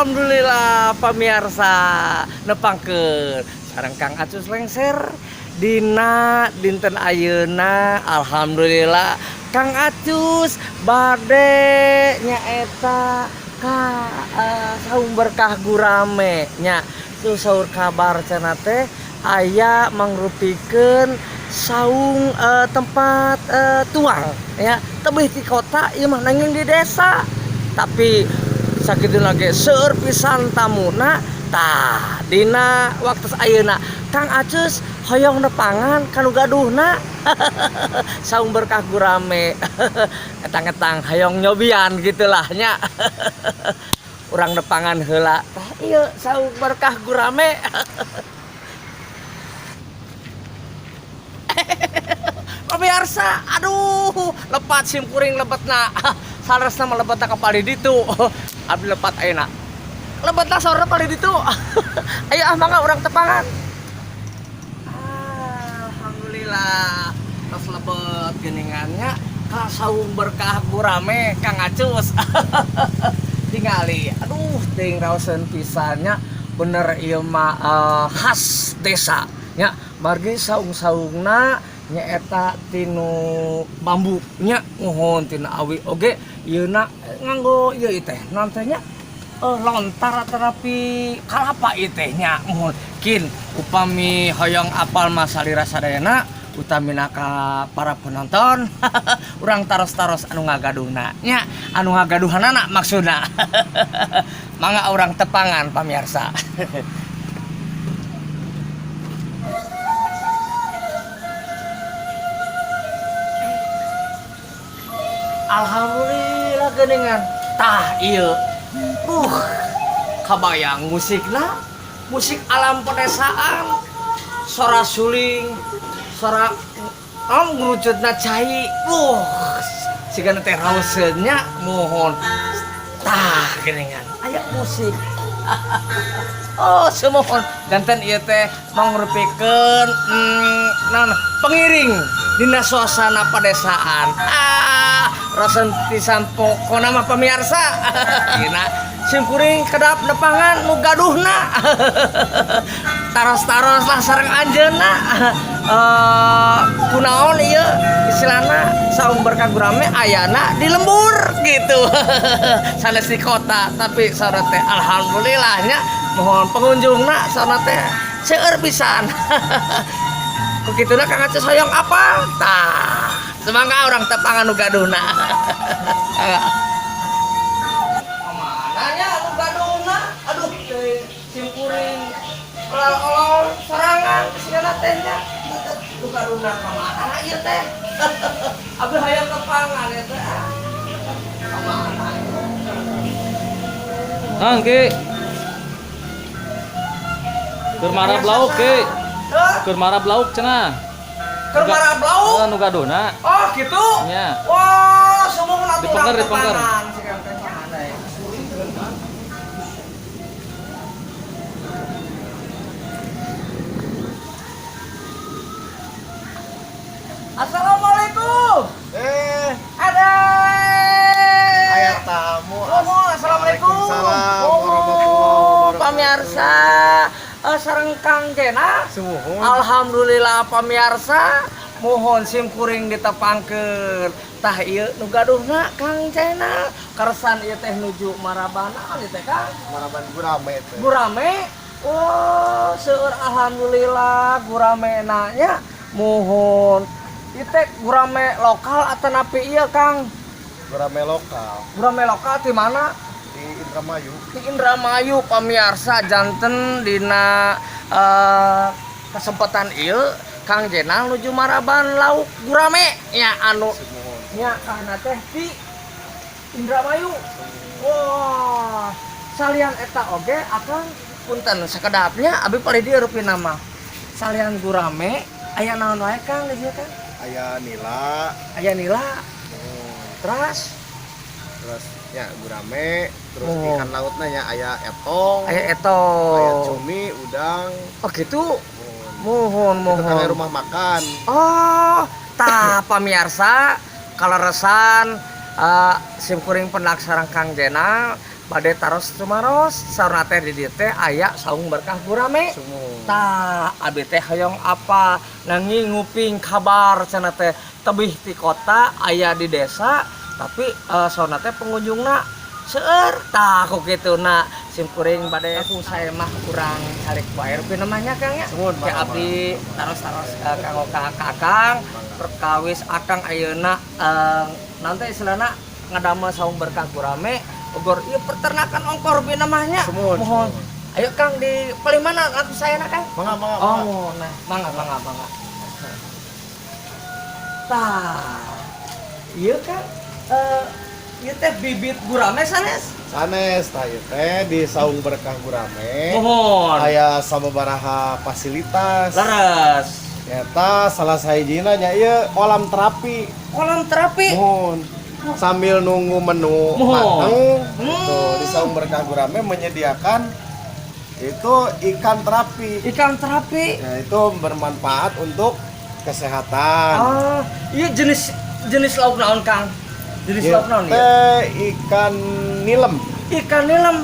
Alhamdulillah pamirsa nepangkeun sareng Kang Acus lengser dina dinten ayeuna. Alhamdulillah Kang Acus bade nyaeta ka saung berkah gurame nya saur kabar cenah teh aya mangrupikeun saung tempat tuang ya tebih di kota ieu mah nanging di desa tapi sakitu lagi seueur pisan tamuna tah dina waktu ayeuna Kang Acus hoyong nepangan kanu gaduhna saung berkah gurame etang-etang hoyong nyobian gitulah nya urang nepangan heula tah ieu saung berkah gurame pemirsa aduh lepat simkuring lebetna saresna mah lebetna ka pali ditu abdi lepat ayeuna lebetna saurna pali ditu ayo mangga urang tepangan. Alhamdulillah tos lebet geuningannya ka saung berkah gurame Kang Acus tingali aduh teuing raoseun pisannya bener ieu mah khas desa nya margi saung-saungna nyaeta tinu bambu nya mohon tina awi oge ieuna nganggo ieu teh naon teh nya lontar terapi kalapa ieu teh nya mohon kin upami hoyong apal mah salira sadayana utamina ka para penonton urang taros-taros anu ngagaduhna nya anu ngagaduhanana maksudna mangga urang tepangan pamirsa. Alhamdulillah geuningan tah ieu kabayang musikna musik alam pedesaan sora suling sora ngurucutna cai sigana teh raoseun nya mohon tah geuningan aya musik oh semohon danten ieu teh mangrupikeun naon pengiring dina suasana pedesaan rasen pisan pokona mah pamirsa dina simkuring kedap nepangan nu gaduhna taros-taros lah sareng anjeunna kunaon ieu istilahna saung berkah gurame ayana di lembur gitu sanes di kota tapi saurna teh alhamdulillah nya mohon pengunjungna saurna teh seueur pisan kukituna Kang Acus hoyong apa tah semangga orang tepangan nu gaduhna tehnya duka-duka kemana ieu teh abdi hayang ke pangan ya teh kemana Ki. Keur marab lauk Ki. Keur marab lauk cenah. keur marab lauk Nu gadona. oh gitu Nya. wah semua aturan Dipengker, dipengker. kepangan siga teh kemana ya Assalamualaikum. Ada. Aya tamu. Assalamualaikum. Waalaikumsalam warahmatullahi wabarakatuh. Pamirsa, sareng Kang Jena. Sumuhun. Alhamdulillah pamirsa, mohon sim kuring ditepangkeun. Tah ieu nu gaduhna Kang Jena. Karsan ieu teh nuju Marabana ieu teh Kang. Maraban gurame teh. Gurame. Oh, seueur alhamdulillah gurame nya. Mohon. Ieu teh gurame lokal atau napi ieu Kang? Gurame lokal Gurame lokal di mana? di Indramayu. Di Indramayu pamirsa janten dina kesempatan ieu Kang Jenal nuju Maraban lauk gurame nya anu Sumuhun. nya kana teh di Indramayu. Wah, salian eta oge akang punten sakedapnya abi palih dieureupin nama. Salian gurame aya naon wae Kang di dieu Kang? Aya nila. Aya nila, Oh. terus Terus nya gurame, terus Oh. ikan lautnya nya aya etong, aya aya eto. cumi, udang. Oh gitu. Mohon. Mohon Itu kan mohon. rumah makan. Oh, tah pamirsa, kaleresan sim kuring pendak sareng Kang Jenal bade taros tumaros saurna teh di dieu teh aya saung berkah gurame. Sumuhun. Tah abi teh hoyong apa nangi nguping kabar cenah teh tebih ti kota aya di desa tapi saurna teh pengunjungna seueur tah ku kituna sim kuring bade aku saya mah kurang carik wae rupi namanya Kang ya. Sumuhun, Ke mangga, abdi taros-taros kanggo kakang perkawis akang ayeuna nanti istilahna ngadamel saung berkah gurame ogor ieu peternakan ongkor bi namanya. Sumuhun, Mohon. sumuhun. Ayo Kang di paling mana aku saya nak Kang? Mangga. Oh, nah, mangga. Tah. Ieu Kang ieu teh bibit gurame sanes. Sanes tah ieu teh di saung berkah gurame. Mohon. Aya sababaraha fasilitas. Laras. Eta salah sahijina nya ieu kolam terapi. Kolam terapi. Mohon. Sambil nunggu menu Mohon. mateng, Hmm. tuh di saung berkah gurame menyediakan itu ikan terapi. Ikan terapi. Ya, itu bermanfaat untuk kesehatan. Ah, iya jenis lauk naon Kang? Jenis Ieu lauk naon ya? teh ikan nilem. Ikan nilam.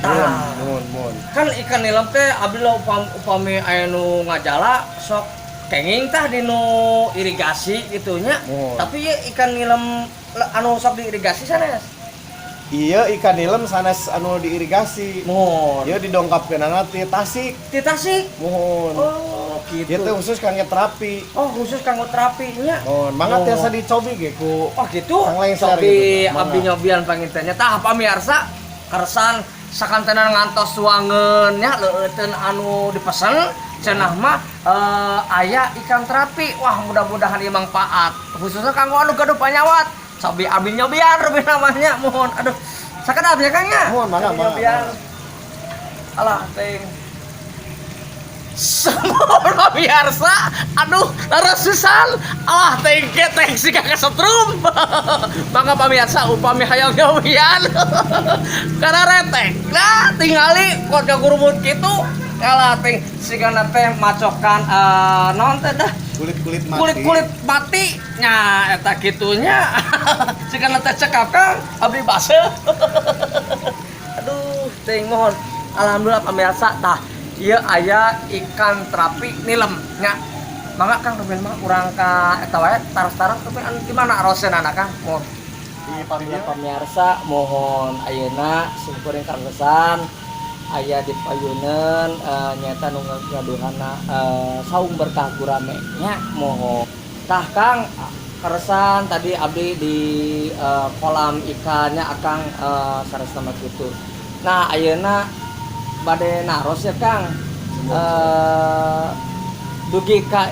Ah. Mohon. Kan ikan nilam teh abdi lah upami aya nu ngajala sok kenging tah di nu irigasi gitunya. Mohon. Tapi ya ikan nilam anu sok diirigasi sanes. Iya ikan nilem sanes anu diirigasi. Mohon. Ieu didongkapkeunana ti Tasik. Di Tasik. Mohon. Oh, Ieu gitu. teh khusus kangge terapi. Oh, khusus kanggo terapinya. Mohon, mangga tiasa dicobi ge ku. Oh gitu. Kang Lengser Sok gitu, di Mangga. abdi nyobian pangintennya. Tah pamirsa keresan sakantenan ngantos suangeun nya leueuteun anu dipesen cenah mah aya ikan terapi. Wah, mudah-mudahan ieu mangfaat. Khususnya kanggo anu gaduh panyawat. Sabi abdi nyobian rupi namanya. Mohon. Aduh. Sakedap ya Kang nya. Mohon, mangga. Nyobian. Alah, teh. Semua biasa, aduh, rasusan, ah, teh sih kakak setrum, maka pamirsa upami hayang nyobian, karena retek, nah, tingali keluarga gurumut gitu, kalah teh si kana teh macokan, non teh dah, kulit mati, nya, eta gitunya, si kana teh cekap Kang, abdi baseuh, aduh, teh mohon, alhamdulillah pamirsa, tah. Ieu aya ikan terapi nilem nya. Mangga Kang rumen mah urang ka eta wae taros-taros tapi anu di mana aroseunana Kang? Mohon. Di Pamirsa mohon ayeuna simkuring kagesan aya di payuneun nyaeta nu ngaduhanna saung berkah gurame nya mohon. Tah Kang karesan tadi abdi di kolam ikannya akang saresna kitu. Nah ayeuna bade naros ya Kang dugi ka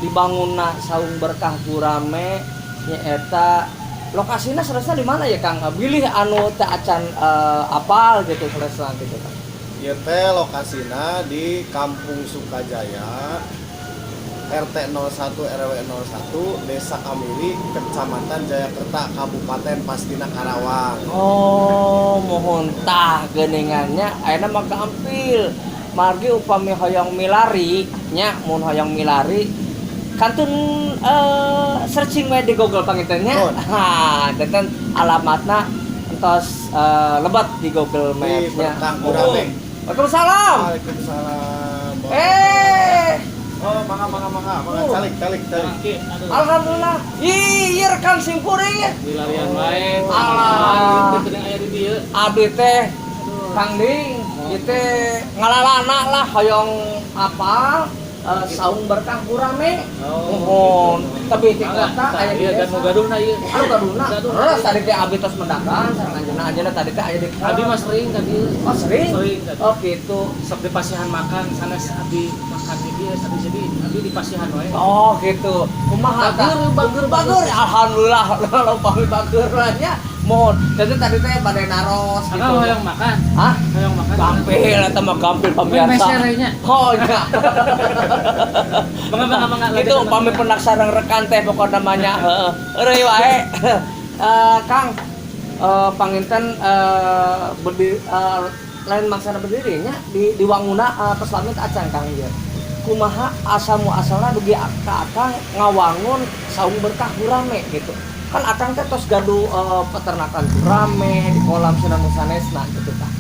dibangunna saung berkah gurame nyaeta lokasinya selesai di mana ya Kang? Bilih anu teu acan apal gitu selesai gitu Kang. Ieu teh lokasina di Kampung Sukajaya, RT 01 RW 01, Desa Kamili, Kecamatan Jayakerta, Kabupaten Pastina Karawang. Oh, mohon tah geuningannya ayeuna mah kaampil. Margi upami hoyong milari nya mun hoyong milari kantun searching we di Google pangitannya. Ha, dan alamatna entos lebat di Google Maps nya. Berkah Gurame. Waalaikumsalam. Waalaikumsalam. Oh, mangga, calik. alhamdulillah. Ih, ieu rekan simkuring ya. Di larian bae. Ah. Itu teh aya di dieu. Abdi teh Kang Ding, ieu teh ngalalana lah hoyong apa? Saung berkah gurame. Mohon. Tapi di kota aya di Ieu desa. kan gaduhna ieu. Anu gaduna. Terus tadi teh abdi tos mendakan sareng anjeunna tadi teh aya di Abi mah sering ka dieu. Oh, sering? Sering ka dieu. Oh, gitu. Sok di pasihan makan sanes abi makan di dieu jadi abi di pasihan wae. Oh, gitu. Kumaha tah? Bager. Alhamdulillah kalau pami bager nya. Mohon. Jadi tadi teh bade naros gitu. Akang hoyong makan. Hah? Hoyong makan. Gampil eta mah gampil pamirsa. Meser nya. Oh, nya. Mangga. Itu pami penak sareng rekan teh pokok namanya. Heeh. Eueuy wae. Kang, panginten lain maksana berdirinya di wanguna tos lamit acan Kang ieu. Kumaha asal muasalna dugi ka akang ngawangun saung berkah gurame gitu. Kan akang teh tos gaduh peternakan gurame di kolam Sunan Sanesna gitu Kang.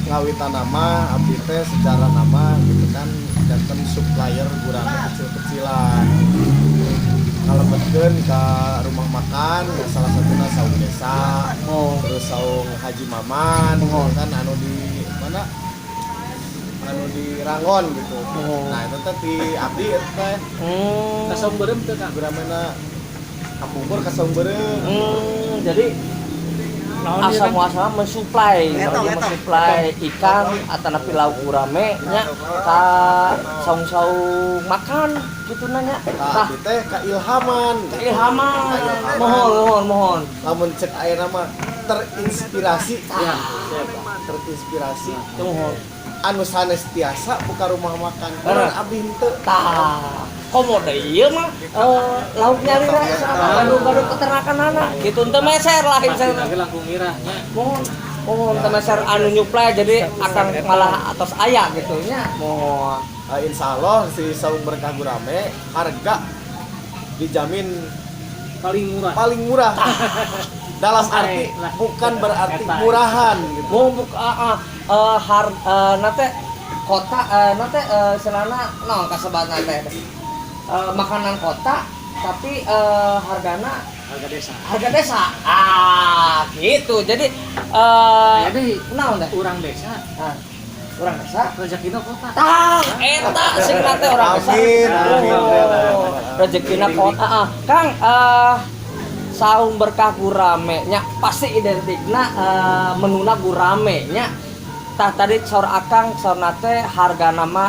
Ngawitan nama abdi teh secara nama gitu kan janten supplier gurame kecil-kecilan. Kalebetkeun ka rumah makan salah satuna saung desa, terus saung Haji Maman gitu kan anu di mana? Anu di Rangon gitu. Nah, itu teh di abdi eta teh. Ka saung beureum teu Kang. Guramena kapungkur ka saung beureum. Jadi asal muasal mensuplai ikan atanapi lauk gurame nya ka saung-saung makan gitu nanya. Tah abdi teh ka ilhaman. Mohon. Lamun cek ayeuna mah terinspirasi. Ya, Terinspirasi. Mohon. Anu sanes tiasa buka rumah makan. Karena abdi henteu. Tah, komo deui ieu mah lauk nyarira gaduh peternakanana. Kitu teu meser lah pasti insana. lagi langkung mirahnya. Mohon teu meser anu nyuplai jadi akan malah atas aya gitu nya. Mohon. Insya Allah si saung berkah gurame harga dijamin Paling murah. paling murah. Dalam arti bukan berarti murahan gitu. Nate kota nate selana naon kasebutna teh makanan kota tapi harga desa gitu jadi Jadi naon teh urang desa, urang desa rezekina kota. eta sing nate urang desa Amin. rezekina kota Kang saung berkah gurame nya pasti identikna menuna gurame nya tah tadi saur akang saur nate harga nama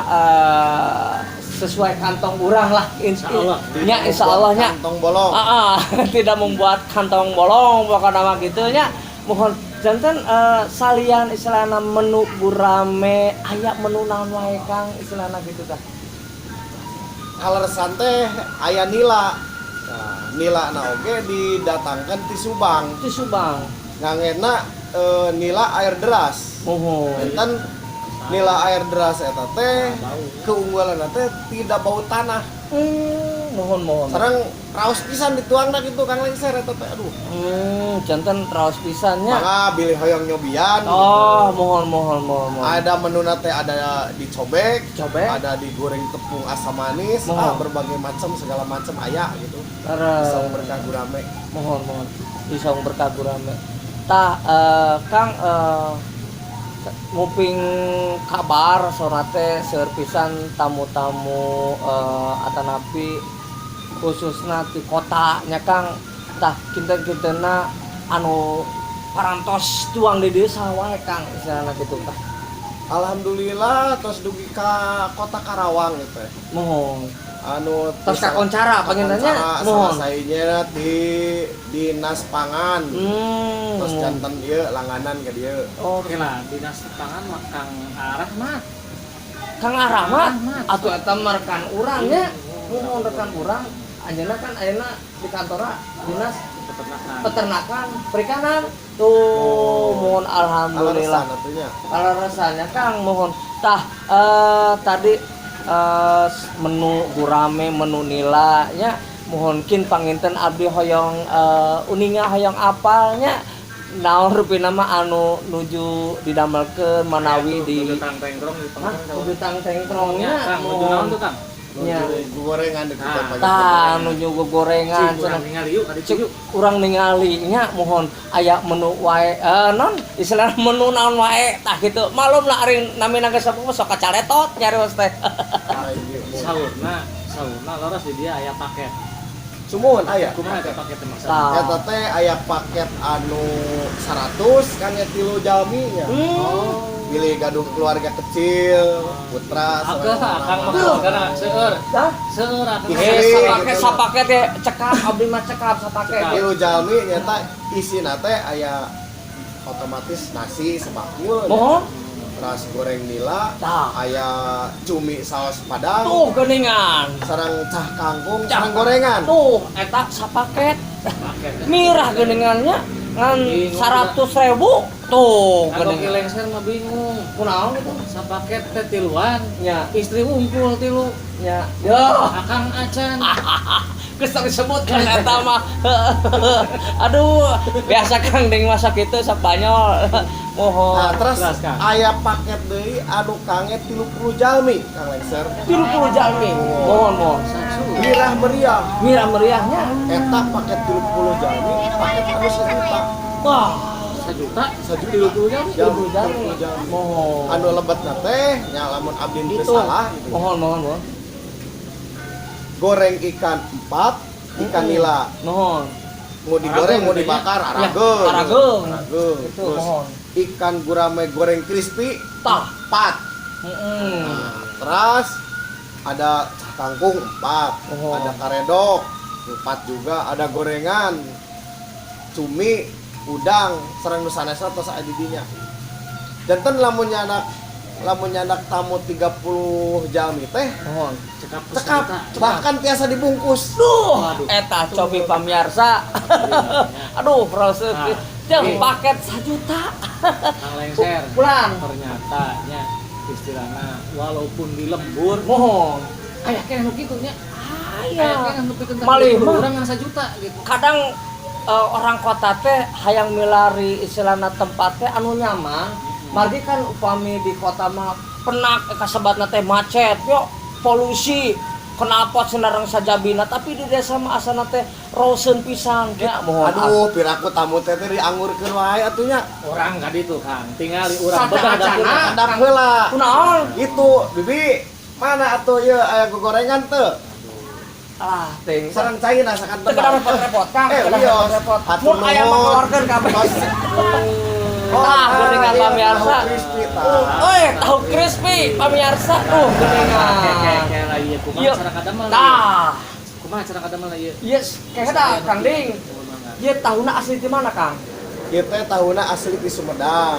sesuai kantong urang lah Insyaallah. nya insyaallah nya Kantong bolong. tidak membuat kantong bolong pokoknya nama gitu nya mohon janten salian istilahna menu gurame aya menu naon wae Kang istilahna gitu tah Kaleresan teh aya nila. Nah, nila na oge didatangkan ti Subang. di Subang Ngangena nila air deras. mohon Dan nila air deras eta teh keunggulan teh tidak bau tanah. mohon Sareng raos pisan dituangna gitu Kang Lengser eta teh aduh. janten raos pisannya Mangga bilih hoyong nyobian. oh mohon Ada menuna teh ada dicobek, Cobek. ada digoreng tepung asam manis, Mohon. berbagai macam segala macam aya gitu. Terus Saung berkah gurame. mohon di saung berkah gurame tah Kang nguping kabar sorate seueur pisan tamu-tamu atanapi khususna di kota nya Kang tah kinten-kintena anu parantos tuang di desa wae Kang istilahna kitu tah Alhamdulillah tos dugi ka kota Karawang gitu ya. Mohon. Anu Tos kakoncara panginannya mohon. Selesainya di Dinas Pangan. Terus Mohon. jantan dia langganan ke dia. Oh, Oke lah, dinas pangan mah Kang Arah mah. Kang Arahmat Arahmat. atuh eta mah rekan urang nya. Mohon rekan urang. Anjeunna kan ayeuna di kantora dinas Peternakan. peternakan perikanan. Tuh, mohon alhamdulillah. Alasan atunya. Kalau rasanya Kang mohon tah tadi menu gurame menu nila nya mohon kin panginten abdi hoyong uninga hoyong apalnya naon rupina mah anu nuju didamelkeun manawi di Kudu tang tengkrong di Hah, tengkrong. kudu tang tengkrongnya Kang, nuju naon tuh Kang? nya Gorengan di Nah, tah nuju gorengan Cik, urang ningali yuk, adi cek yuk. urang ningali nya mohon aya menu wae non istilah menu naon wae tah kitu malum lah ari namina geus sepuh sok kacaletot nyarios teh Saurna loros di dia aya paket. Sumun aya. Kumaha ada paket teh maksudna? Tah. Eta teh aya paket anu 100 kan ya 3 jalmi nya. Pilih gaduh keluarga kecil, putra, Akeh akang mah Tuh. karena seueur. Dah Seueur akang. Istri. sapake teh cekap abdi mah cekap sapake Cekap. 3 jalmi nyata isina teh aya otomatis nasi sebakul. mohon Ras goreng nila, Tah. aya cumi saus padang, tuh geuningan sareng cah kangkung, Cah. sareng gorengan. tuh eta sapaket Paket. mirah geuningannya ngan Bingung 100.000 tuh Kalau geuningan kilengser mah bingung. kunaon gitu Sapaket teh tiluan. nya Istri unggul tilu. nya yo Akang acan. geus disebut kan eta mah aduh biasa Kang Ding masak itu Spanyol mohon Nah, terus Terus, Kang. aya paket deui anu kange 30 jalmi, Kang Lengser. 30 jalmi mohon Mirah meriah. mirah meriahnya Eta paket 30 jalmi, paket anu 1 juta. wah 1 juta. 1 30 jam. 30 jalmi mohon Anu lebetna teh nya lamun abdi teu itu salah gitu. mohon Goreng ikan 4, ikan nila. mohon Mau digoreng, mau dibakar, arageun. arageun. Arageun. Itu Terus mohon ikan gurame goreng crispy tah 4. heeh Nah, terus ada cah kangkung 4, Oh. ada karedok 4 juga, ada gorengan, cumi, udang, sareng nu sanesna tos aya di dinya. Janten lamun nyanak tamu 30 jalmi teh mohon Cekap ku cekap, sajuta. bahkan tiasa dibungkus. duh eta cobi pamirsa aduh proses Nah, jeung oke. paket 1 juta Kang lengser. pulang Ternyata nya istilahna walaupun di lembur mohon aya keneh nu kitu nya. aya Aya keneh nu pikeun Malih mah. urang ngan 1 juta gitu. kadang orang kota teh hayang milari istilahna tempat teh anu nyaman margi kan upami di kota mah penak kasebatna teh macet yo polusi kenapa senarang sajabina tapi di desa mah asana teh rosen pisan ya mohon Aduh, piraku tamu teh teh dianggurkeun wae atunya. Orang ka ditu Kang, tingali urang Santa bedah acana. dapur. Hadap heula. kunaon Itu, Bibi, mana atuh ieu aya gorengan teu? ah ting Sareng cai nasakan teu kada repot-repot Kang teu kada iya. repot Hatur mun aya nuhun. mah keluarkeun kabeh Oh, geuningan iya, pamirsa tahu crispy, tah. oi tahu crispy pamirsa tuh geuningan Kayak lah ieu kumaha Iya. cara kadamel. tah Kumaha cara kadamel ieu? yes kayak ada Kang Ding ieu tahuna asli di mana Kang Ieu teh tahuna asli di Sumedang.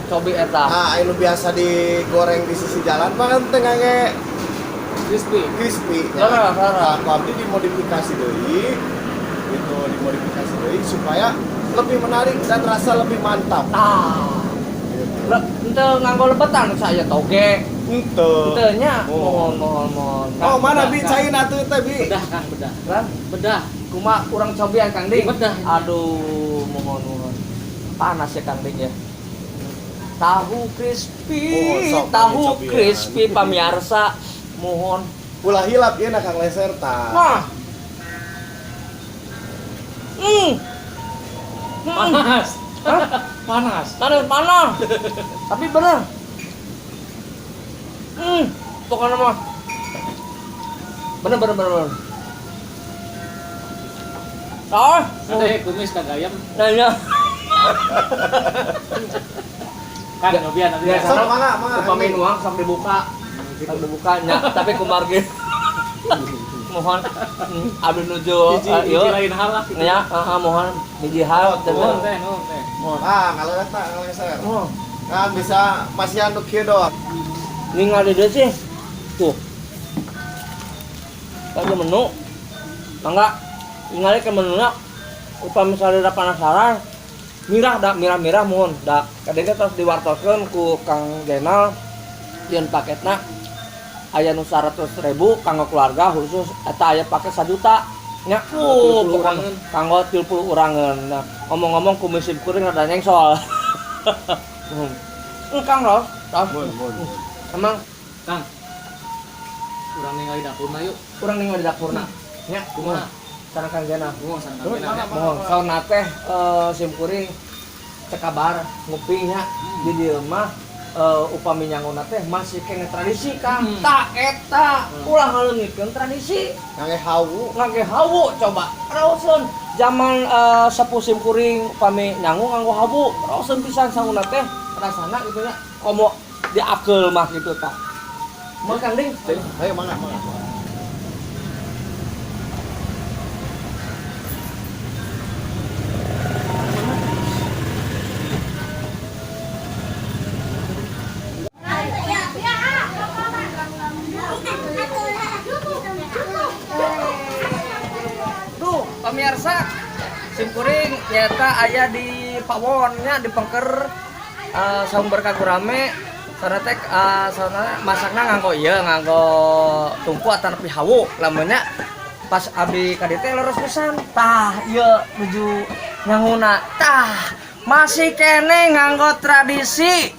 cobi eta Nah, anu biasa digoreng di sisi jalan mah kan teh ngangge Crispy. crispy. Sarah. Nah, ku abdi dimodifikasi deui. Itu dimodifikasi deui supaya lebih menarik dan rasa lebih mantap. ente nganggo lebetan saya toge Henteu. ente nya Oh. mohon Oh, mana Bi cain atuh teh, Bi? Bedah Kang, bedah. kan Bedah. kuma urang cobian Kang Ding Bedah. aduh mohon panas ya Kang Ding ya tahu crispy Oh, sok, tahu cobian. crispy pamirsa mohon Ulah hilap ieu Kang Leser tah. nah Panas. Hah? Panas. panas tapi bener pokoknya mah bener Ada kumis kagayam. nanya Kan nyobian nanti. Biasa Sok, mangga. upami nuang sok dibuka. Sok dibukanya, tapi kumargi mohon abdi nuju Hiji lain hal lah. nya mohon hiji hal Nuhun teh. mohon Kalau eta ngeleser. Kan bisa masih anu kieu doang. ningali deui sih tuh ada menu mangga ningali ke menuna upami misalnya ada penasaran mirah mohon da kadang terus diwartoskeun ku Kang Jenal dieun paketna aya nu 100.000 kanggo keluarga khusus eta aya paket 1 juta nya kanggo 30 urangan. Nah, ngomong-ngomong kumisip kuring ada nyengsol. Kang loh, emang Kang. Urang ningali dapurna yuk. kurang ningali dapurna. Nya, kumaha? Sareng Kang Jenal. Mohon sareng Kang Jenal. Mohon sauna teh sim kuring cek kabar ngopi nya di dieu mah upami nyangguna teh masih kene tradisi Kang. Tak eta ulah ngaleungikeun tradisi. Ngage hawu coba. Raoseun zaman sepuh sim kuring upami nyangu nganggo hawu. Raoseun pisan sanguna teh rasana gitu nya. Komo diakeul mah gitu tah. Mau Kang Ding? Ayo mangga. Tuh, pemirsa, sim kuring nyata aya di pawonnya di pengker saung berkah gurame sana teh sana masakna nganggo tungku atau nepi hawu lamunnya pas abdi ka dieu teh leres pisan tah ieu nuju nyanguna tah masih kene nganggo tradisi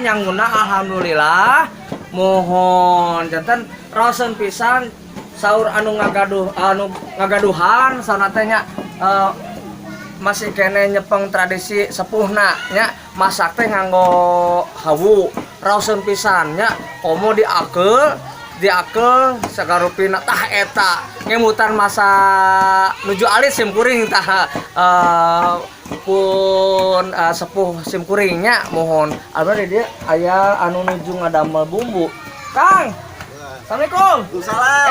nyanguna alhamdulillah mohon janten raoseun pisan saur anu ngagaduhan sana teh nya masih kene nyepeng tradisi sepuhna nya masak teh nganggo hawu raoseun pisan nya komo diakeul sagarupina tah eta ngemutan masa nuju alit sim kuring tah pun sepuh sim kuring nya mohon albar dia aya anu nuju ngadamel bumbu Kang. Assalamualaikum. Waalaikumsalam.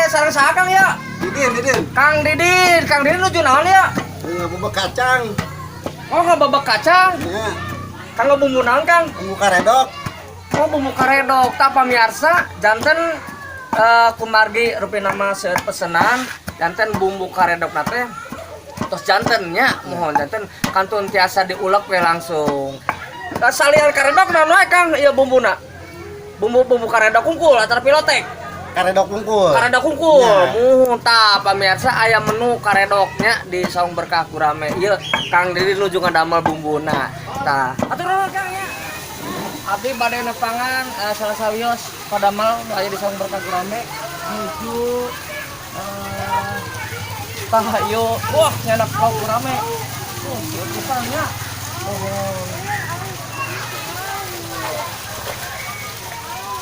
Sareng saha Kang ya? Didin. Kang Didin nuju naon ya? Bumbu kacang. Oh, babak kacang. Ya, Kang bumbu naon Kang? bumbu karedok. Oh, bumbu karedok. Tah pamirsa, janten kumargi rupi nama seueur pesenan, janten bumbu karedok teh tos jantennya mohon janten kantun tiasa diulek we langsung. Salian karedok naon wae Kang ieu bumbuna? Bumbu karedok kungkul atau pilotek? Karedok kungkul. Mohon tah pamirsa aya menu karedoknya di saung berkah gurame. Ieu Kang Didi nuju ngadamel bumbuna. Tah, atur nuhun Kang ya. Abdi bade nepangan salah sawios padamel aya di saung berkah gurame nuju tah ieu wah nyanak kau gurame. Pisannya.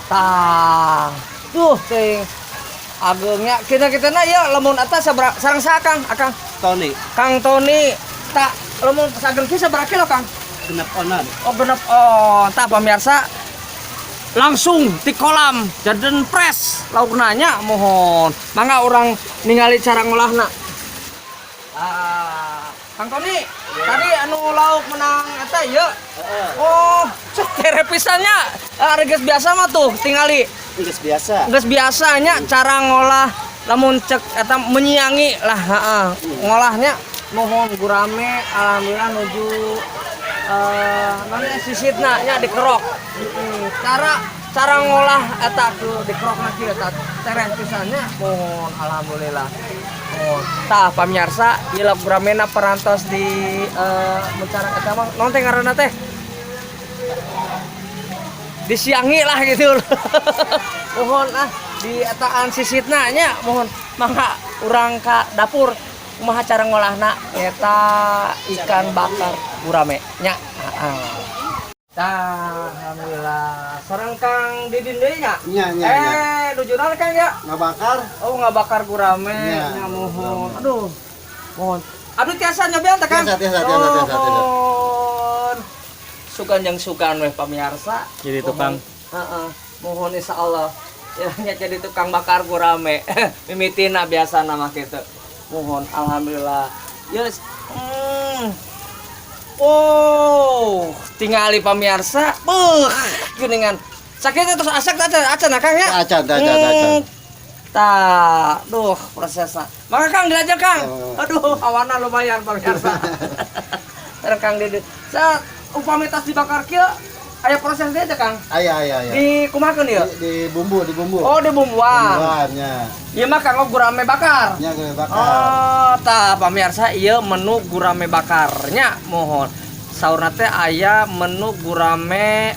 Tah, tuh ting agengnya kita na ya lamun eta sareng saha Kang? Akang Tony. Kang Tony tak lamun sageng ki sabaraha kilo Kang? Genep onan. Oh genep tah pamirsa langsung di kolam jaden pres laukna nya mohon mangga urang ningali cara ngolahna. Kang Tony, tadi anu lauk menang eta ieu. Oh, tere pisannya. Reges biasa mah tuh tingali. Geus biasa. Geus biasanya cara ngolah lamun cek eta menyiangi lah heeh. Ngolahnya mohon gurame alhamdulillah nuju namanya sisitna nya dikerok. Cara ngolah eta tuh dikerokna kieu eta tereh pisannya mohon alhamdulillah. Oh, tah pamirsa ieu gramena perantos di mencara eta mah naon teh ngaranna teh? Disiangi lah gitu. Mohon di etaan sisitna nya mohon mangga urang ka dapur kumaha cara ngolahna eta ikan bakar gurame nya. Tah alhamdulillah sareng Kang Didin deui nya. Nya. Nuju naon Kang ya? Ngabakar. Oh ngabakar gurame Ya. nya mohon. Aduh. Mohon. Aduh tiasa nyobian teh Kang. Tiasa. Mohon. sukan yang sukan weh pamirsa. Jadi tukang. Heeh. Mohon insyaallah ya nya jadi tukang bakar gurame. Mimitina biasa nama kitu. Mohon alhamdulillah. Yes. Oh, tingali pamirsa. Geuningan. Sakit terus asak acan Kang ya? Acan. Tah, duh prosesnya. Maka Kang diajar Kang. Aduh, hawana lumayan pamirsa. Terus Kang di upami tas dibakar kieu aya prosesnya aja Kang. Aya. Di kumakeun ieu? Di bumbu. Oh, di bumbuan. Bumbuannya. Ieu mah Kang gurame bakar. Nya gurame bakar. Oh, tah pamirsa ieu menu gurame bakarnya mohon. Saurna teh aya menu gurame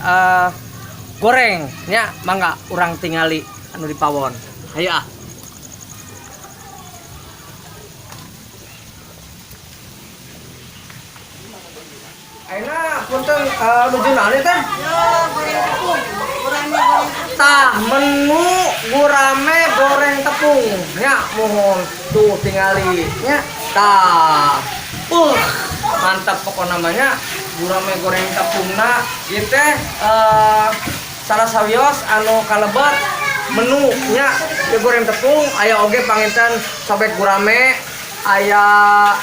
goreng nya mangga urang tingali anu dipawon. Hayu ah. Ayeuna punten nuju naon teh? Tah menu gurame goreng tepung nya mohon tuh tingali nya tah mantap pokok namanya gurame goreng tepungna ieu teh salah sawios anu kalebet menu nya ieu goreng tepung aya oge panginten cobek gurame aya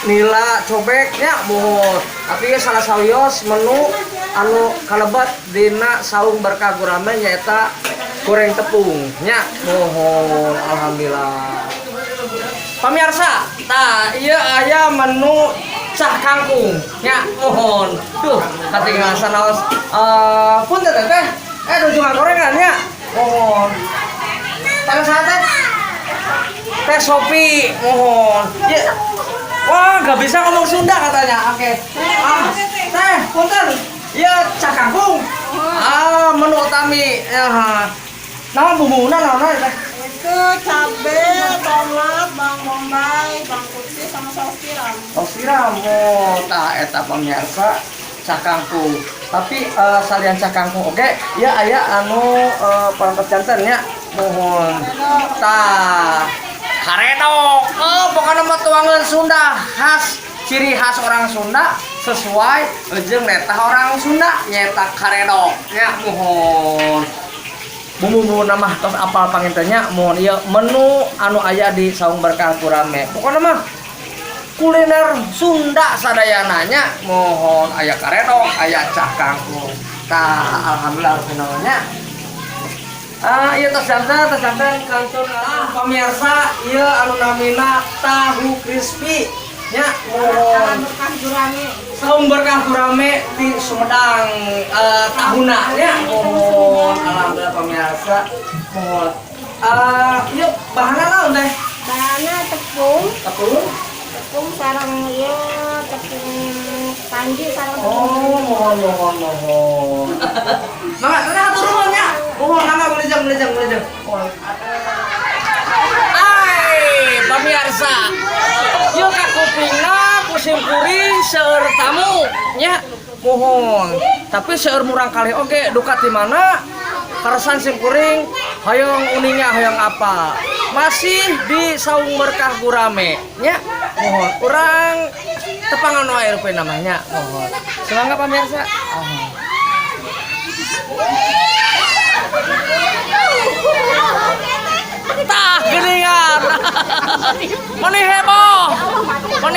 nila cobek nya mohon tapi salah sawios menu anu kalebet dina saung berkah gurame nyaeta goreng tepung nya mohon alhamdulillah pamirsa tah ieu aya menu cah kangkung nya mohon tuh katinggalan sanaos punten teh nuju ngagorengan nya mohon tanggal saha teh Sopi mohon ya. Wah gak bisa ngomong Sunda katanya oke teh punten ya cah kangkung menu utami nama bumbunya nama teh itu cabe, bawang, bawang bombay, bawang putih sama saus tiram. saus tiram tah eta pamirsa cah kangkung tapi salian cah kangkung oke ya aya anu parantos janten nya mohon tah karedok pokoknya mah tuangan Sunda khas ciri khas orang Sunda sesuai jeung netah orang Sunda nyeta karedok nya mohon bumbu nama tos apal pangintennya mohon ieu menu anu aya di saung berkah gurame pokoknya mah kuliner Sunda sadayana nya mohon aya karedok aya cah kangkung tah alhamdulillah namanya iya tos jantan kantun pamirsa ieu anu namina tahu crispy nya mohon saung berkah gurame di Sumedang tahuna nya mohon alhamdulillah pamirsa mohon ieu bahanna naon teh Bahannya tepung sarang ieu tepung panji sarang mohon mangga teh hatur nuhun nya mohon mangga melejeng mohon pamirsa yuk ka kupingna kusim kuring seueur tamu nya mohon tapi seueur murang kali oge duka ti mana karesan sim kuring hoyong uninya hoyong apa masih di saung berkah gurame nya mohon urang tepangan wae rupi namanya mohon semoga pamirsa tah geuningan Mani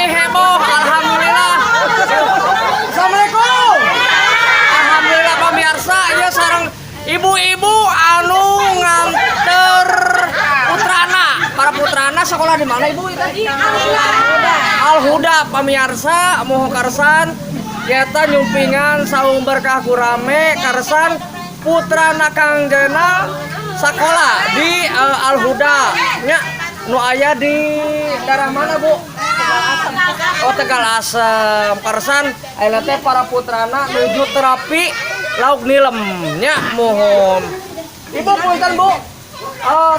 heboh alhamdulillah Assalamualaikum alhamdulillah pamirsa ieu sareng ibu-ibu anu nganter putrana para putrana sekolah di mana ibu itu Al-Huda pamirsa moho karesan eta nyumpingan saung berkah gurame karesan putrana Kang Jenal sekolah di Al-Huda nya nu aya di daerah mana Bu? Tegal Asem karesan ayeuna teh para putrana nuju terapi lauk nilem nya mohon ibu punten Bu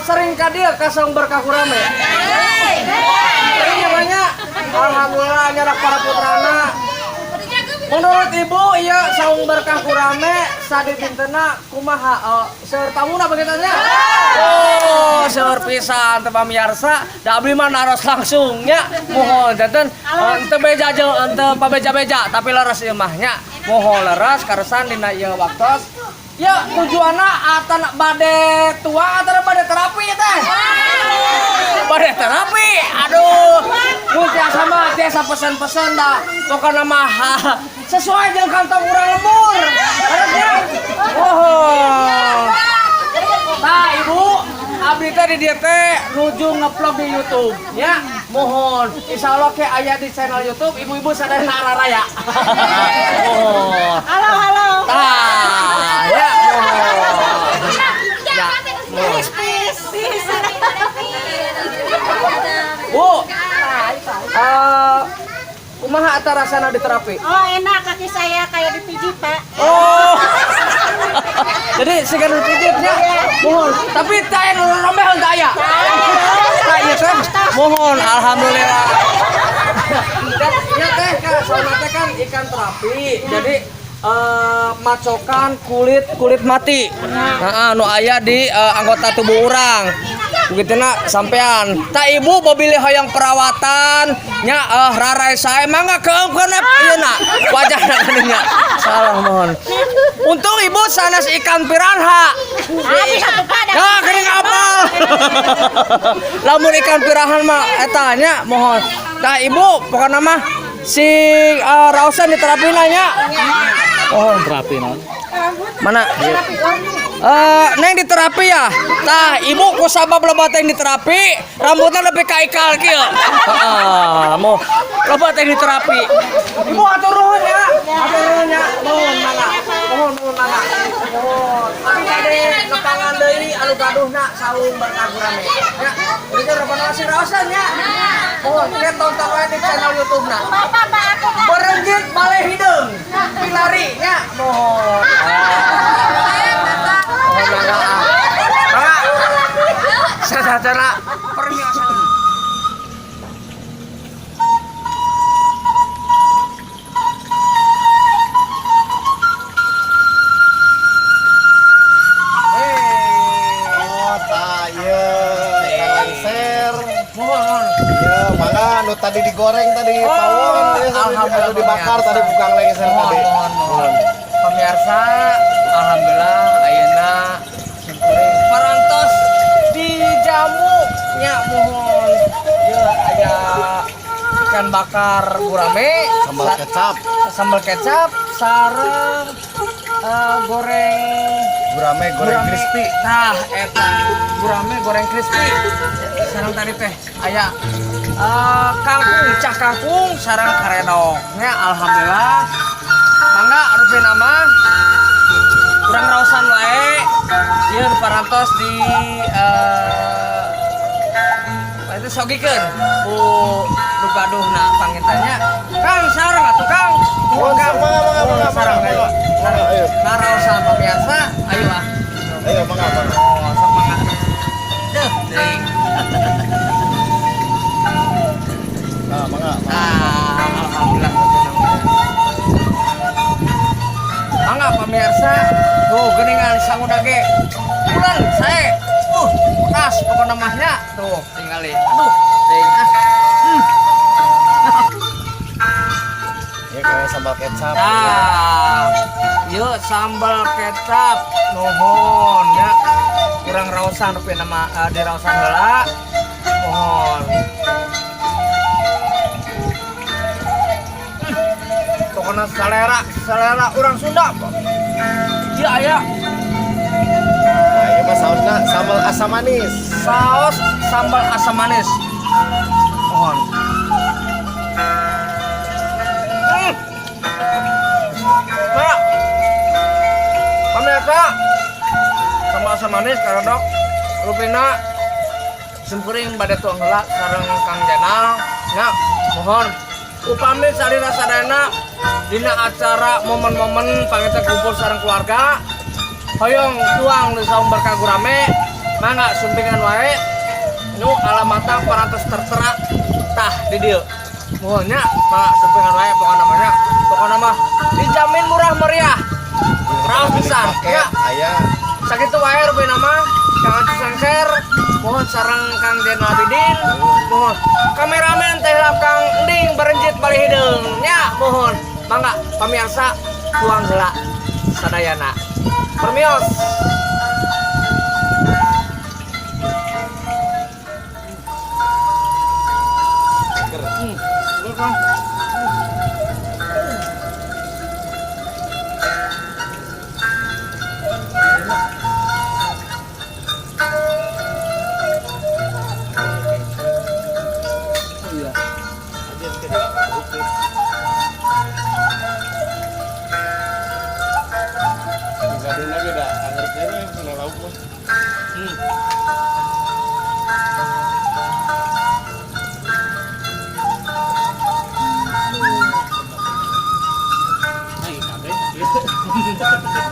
sering ka dieu ka saung berkah gurame sering banyak alhamdulillah nyarak para putrana menurut ibu ieu saung berkah gurame sadidintena kumaha seur tamuna begitu nya. Oh, seur pisan teh pamirsa, da abdi mah naros langsung nya. Mohon janten teu beja jeung teu pabeja-beja tapi leres ieu mah nya. Mohon leres karesan dina ieu waktos. Ya tujuanna atan bade tua atau bade terapi teh. Bade terapi. Aduh. Mun tiasa mah tiasa pesen-pesen da. Pokona mah sesuai jeung kantong urang lembur. Oh. Nah, Ibu, abdi teh di dieu teh nuju nge-vlog di YouTube ya. Mohon, insyaallah ke aya di channel YouTube ibu-ibu sadayana araraya. Mohon. Halo. Tah, ya mohon. Ya, mohon. Bu, kumaha eta rasana di terapi? Oh enak, kaki saya kayak dipijit Pak. Oh. Jadi segan pijitnya. Mohon, tapi teh nu rombeh teh aya. Tah ieu teh mohon alhamdulillah. Ya teh kan sama teh kan ikan terapi. Jadi macokan kulit mati. Heeh, nu aya di anggota tubuh urang. Begituna sampean. Tak ibu bobili hoyong perawatan nya rarai sae mangga keungkeun ayeuna wajahna geuning. Salah mohon. Untung ibu sanes ikan piranha. Ya geuning apal. Lamun ikan piranha mah eta nya mohon. Tah ibu pokona mah si raosan diterapina nya. Oh, terapi naon? Mana? Neng di terapi ya. Tah, ibu ku sabab loba teh di terapi, rambutna lebih ka ikal kieu. Mau loba teh di terapi. Ibu atur nuhun ya. Atur nuhun ya. Mohon mangga. Mohon mangga. Mohon. Abi kade nepangan deui anu gaduhna saung berkagurame. Ya. Ieu repana si raosan ya. Mohon kita tonton wae di channel YouTube-na. Berenjit balai hideung. Pilari nya. Mohon. Sadana permiasa. Mohon. Iya, mangga nu tadi digoreng tadi pawon anu dibakar tadi bukan lengser tadi. Mohon. Pemirsa, alhamdulillah ayeuna simkuring parantos dijamu nya mohon. Ieu aya ikan bakar gurame, sambal kecap, sareng goreng crispy. Tah eta gurame goreng crispy. Sareng tadi teh aya kangkung sareng karedok nya alhamdulillah. Mangga rupi nama kurang raosan wae ieu parantos di itu sogikeun ku nu gaduhna pangintanya Kang sareng atuh Kang. Mangga sareng ayo. Karaosan pamirsa ayo ah. Ayo mangga. Oh, sok mangga. Deuh, deing. Nah, mangga. Alhamdulillah. Mangga pamirsa, tuh geuningan sanguda ge. Pulang sae. Bekas pokona mahnya tuh tinggali. Aduh, deing ah. Ieu kayak sambal kecap. Yuk sambal kecap nuhun ya. Kurang raosan rupi nama di raosan heula. Mohon. Pokona selera urang Sunda. Iya aya. Nah, ieu mah saosna sambal asam manis. Saos sambal asam manis. Mohon. Pemirsa, sambal asam manis karodok rupina simkuring bade tuang heula sareng Kang Jenal nya mohon upami salira sadayana dina acara momen-momen pangita kumpul sareng keluarga hoyong tuang di saung berkagurame mangga sumpingan wae nu alamatna parantos tertera tah di dieu mohonnya mangga sumpingan wae pokona mah dijamin murah meriah Maaf pisan. Ya, Aya. sakitu wae rupi nama. Kang Acu Sengser, mohon sareng Kang Jenal Abidin, mohon kameramen teh Kang Ending berenjit bali hideung. Ya, mohon. Mangga pamirsa tuang heula sadayana. Permios. Gadun lagi dah, anggapnya mah kena lauk mah. Nah, kabeh.